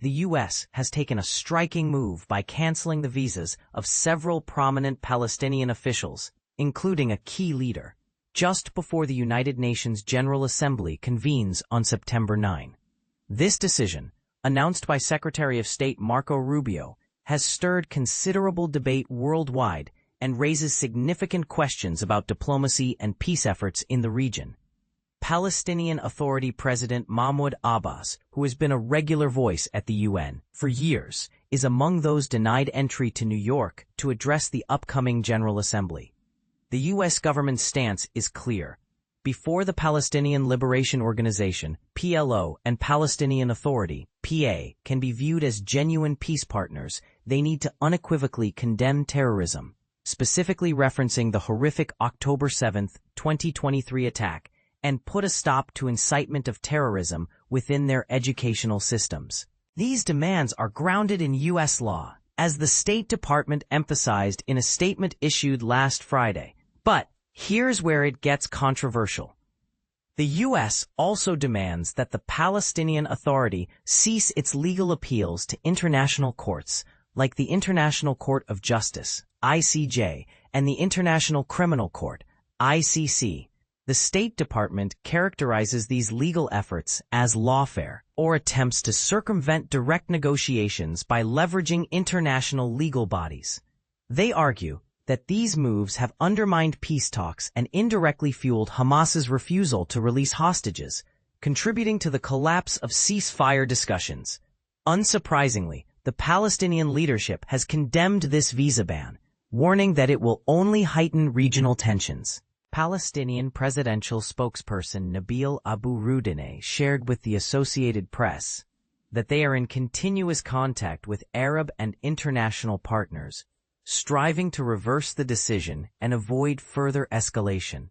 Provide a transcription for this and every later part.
the U.S. has taken a striking move by canceling the visas of several prominent Palestinian officials, including a key leader, just before the United Nations General Assembly convenes on September 9. This decision, announced by Secretary of State Marco Rubio, has stirred considerable debate worldwide and raises significant questions about diplomacy and peace efforts in the region. Palestinian Authority President Mahmoud Abbas, who has been a regular voice at the UN for years, is among those denied entry to New York to address the upcoming General Assembly. The U.S. government's stance is clear. Before the Palestinian Liberation Organization, PLO, and Palestinian Authority, PA, can be viewed as genuine peace partners, they need to unequivocally condemn terrorism, specifically referencing the horrific October 7, 2023 attack, and put a stop to incitement of terrorism within their educational systems. These demands are grounded in U.S. law, as the State Department emphasized in a statement issued last Friday. But here's where it gets controversial. The U.S. also demands that the Palestinian Authority cease its legal appeals to international courts, like the International Court of Justice, ICJ, and the International Criminal Court, ICC. The State Department characterizes these legal efforts as lawfare, or attempts to circumvent direct negotiations by leveraging international legal bodies. They argue that these moves have undermined peace talks and indirectly fueled Hamas's refusal to release hostages, contributing to the collapse of ceasefire discussions. Unsurprisingly, the Palestinian leadership has condemned this visa ban, warning that it will only heighten regional tensions. Palestinian presidential spokesperson Nabil Abu Rudineh shared with the Associated Press that they are in continuous contact with Arab and international partners, striving to reverse the decision and avoid further escalation.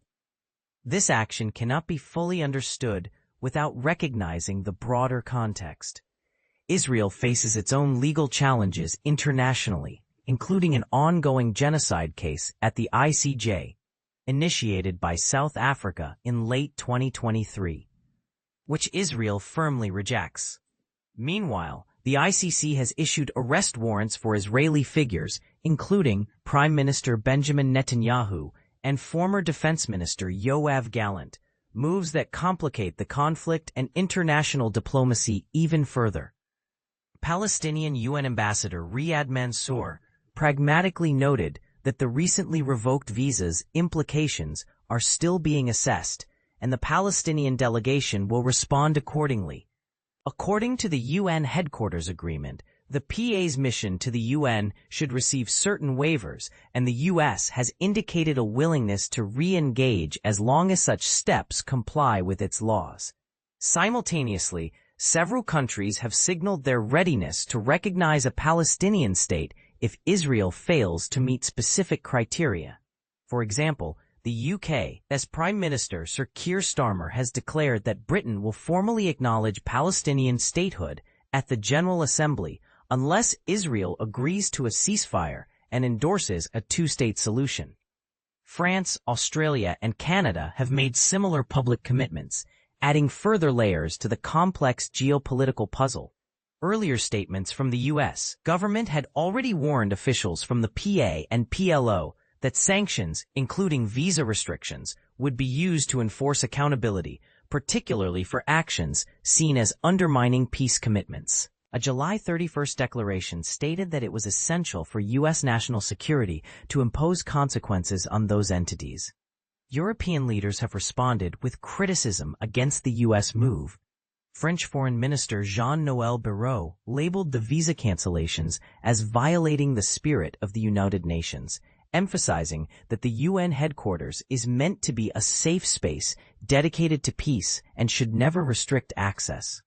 This action cannot be fully understood without recognizing the broader context. Israel faces its own legal challenges internationally, including an ongoing genocide case at the ICJ, initiated by South Africa in late 2023, which Israel firmly rejects. Meanwhile, the ICC has issued arrest warrants for Israeli figures, including Prime Minister Benjamin Netanyahu and former Defense Minister Yoav Gallant, moves that complicate the conflict and international diplomacy even further. Palestinian UN Ambassador Riyad Mansour pragmatically noted that the recently revoked visas' implications are still being assessed, and the Palestinian delegation will respond accordingly. According to the UN headquarters agreement, the PA's mission to the UN should receive certain waivers, and the U.S. has indicated a willingness to re-engage as long as such steps comply with its laws. Simultaneously, several countries have signaled their readiness to recognize a Palestinian state if Israel fails to meet specific criteria. For example, the UK's Prime Minister Sir Keir Starmer has declared that Britain will formally acknowledge Palestinian statehood at the General Assembly unless Israel agrees to a ceasefire and endorses a two-state solution. France, Australia, and Canada have made similar public commitments, adding further layers to the complex geopolitical puzzle. Earlier statements from the U.S. government had already warned officials from the PA and PLO that sanctions, including visa restrictions, would be used to enforce accountability, particularly for actions seen as undermining peace commitments. A July 31 declaration stated that it was essential for U.S. national security to impose consequences on those entities. European leaders have responded with criticism against the U.S. move. French Foreign Minister Jean-Noël Barrot labeled the visa cancellations as violating the spirit of the United Nations, emphasizing that the UN headquarters is meant to be a safe space dedicated to peace and should never restrict access.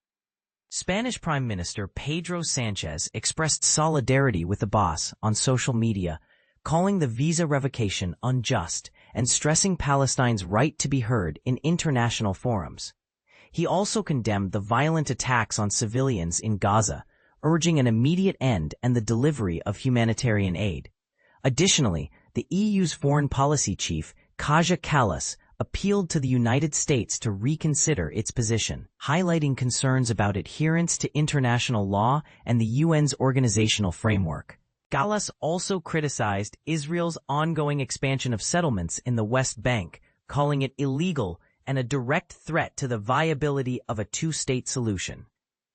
Spanish Prime Minister Pedro Sánchez expressed solidarity with Abbas on social media, calling the visa revocation unjust and stressing Palestine's right to be heard in international forums. He also condemned the violent attacks on civilians in Gaza, urging an immediate end and the delivery of humanitarian aid. Additionally, the EU's foreign policy chief, Kaja Kallas, appealed to the United States to reconsider its position, highlighting concerns about adherence to international law and the UN's organizational framework. Galas also criticized Israel's ongoing expansion of settlements in the West Bank, calling it illegal and a direct threat to the viability of a two-state solution.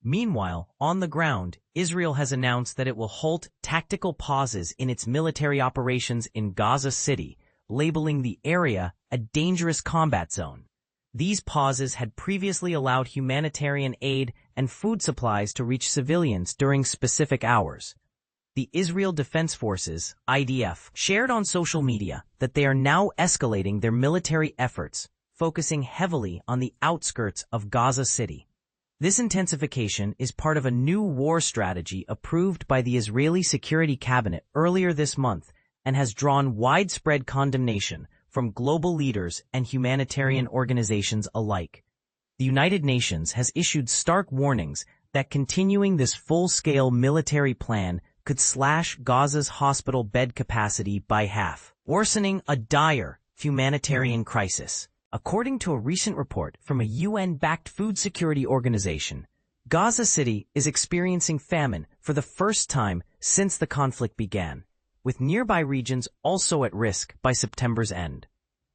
Meanwhile, on the ground, Israel has announced that it will halt tactical pauses in its military operations in Gaza City, labeling the area a dangerous combat zone. These pauses had previously allowed humanitarian aid and food supplies to reach civilians during specific hours. The Israel Defense Forces, IDF, shared on social media that they are now escalating their military efforts, focusing heavily on the outskirts of Gaza City. This intensification is part of a new war strategy approved by the Israeli Security Cabinet earlier this month and has drawn widespread condemnation from global leaders and humanitarian organizations alike. The United Nations has issued stark warnings that continuing this full-scale military plan could slash Gaza's hospital bed capacity by half, worsening a dire humanitarian crisis. According to a recent report from a UN-backed food security organization, Gaza City is experiencing famine for the first time since the conflict began, with nearby regions also at risk by September's end.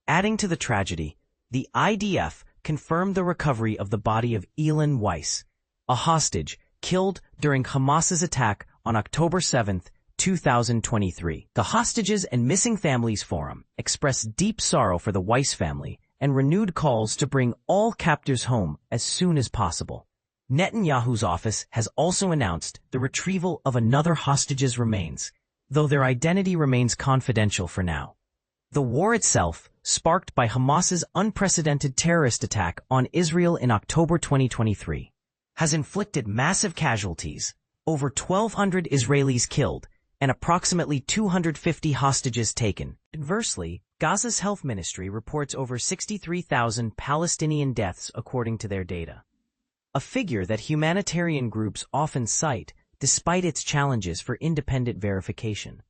Adding to the tragedy, the IDF confirmed the recovery of the body of Elon Weiss, a hostage killed during Hamas's attack on October 7, 2023. The Hostages and Missing Families Forum expressed deep sorrow for the Weiss family and renewed calls to bring all captives home as soon as possible. Netanyahu's office has also announced the retrieval of another hostage's remains, though their identity remains confidential for now. The war itself, sparked by Hamas's unprecedented terrorist attack on Israel in October 2023, has inflicted massive casualties, over 1,200 Israelis killed, and approximately 250 hostages taken. Conversely, Gaza's health ministry reports over 63,000 Palestinian deaths according to their data, a figure that humanitarian groups often cite despite its challenges for independent verification.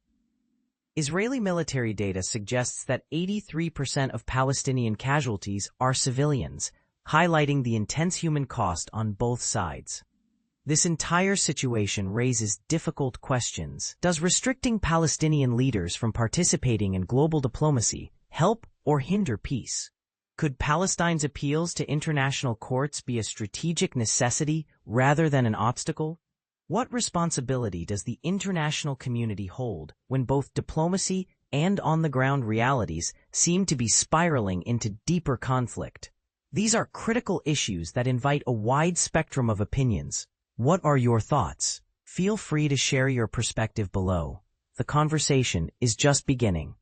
Israeli military data suggests that 83% of Palestinian casualties are civilians, highlighting the intense human cost on both sides. This entire situation raises difficult questions. Does restricting Palestinian leaders from participating in global diplomacy help or hinder peace? Could Palestine's appeals to international courts be a strategic necessity rather than an obstacle? What responsibility does the international community hold when both diplomacy and on-the-ground realities seem to be spiraling into deeper conflict? These are critical issues that invite a wide spectrum of opinions. What are your thoughts? Feel free to share your perspective below. The conversation is just beginning.